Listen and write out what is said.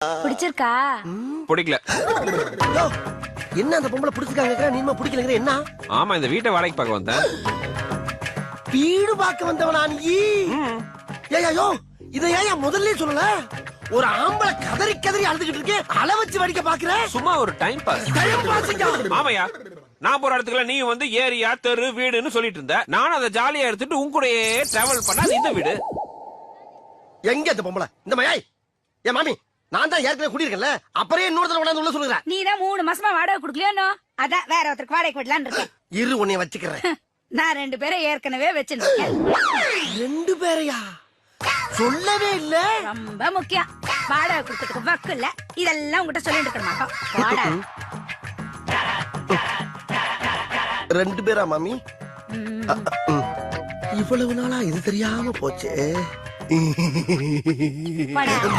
பிடிச்சிருக்கா? பிடிக்கல. யோ, என்ன அந்த பொம்பளை பிடிச்சிருக்காங்க நீமா பிடிக்கலங்கிற என்ன? ஆமா, இந்த வீட்டை வாடகைக்கு பார்க்க வந்தேன். வீடு பார்க்க வந்தவனா நீ? ஏய்யோ, இதை ஏன் முதல்ல சொல்லல? ஒரு ஆம்பளை கதறி கதறி அழுதுகிட்டு இருக்கே, அள வச்சு வடிக்க பாக்குற? சும்மா ஒரு டைம் பாஸ். டைம் பாஸ்ங்க. ஆமாயா, நான் போற இடத்துக்குள்ள நீ வந்து ஏரியா தெரு வீடுன்னு சொல்லிட்டு இருந்த. நானும் அதை ஜாலியா எடுத்துட்டு உன் கூடயே டிராவல் பண்ணா அது இந்த வீடு. எங்க அந்த பொம்பளை? இந்த மயாய் ஏ மாமி, நான் தான் ஏற்கனவே குடியிருக்கேன்ல, அப்புறம் இன்னொருத்தர கொண்டாந்து உள்ள சொல்லுறேன். நீ தான் 3 மாசமா வாடகை குடுக்கலையோ? அதான் வேற ஒருத்தருக்கு வாடகை விடலான்னு இருக்கேன். இரு உன்னைய வச்சுக்கிறேன். நான் 2 பேரை ஏற்கனவே வச்சிருக்கேன். 2 பேரையா? சொல்லவே இல்ல. ரொம்ப முக்கியம். வாடகை கொடுக்கறதுக்கு வக்கு இல்ல. இதெல்லாம் உங்ககிட்ட சொல்லிட்டு இருக்க மாட்டோம். வாடகை 2 பேரா மாமி? இவ்வளவு நாளா இது தெரியாம போச்சே. வாடகை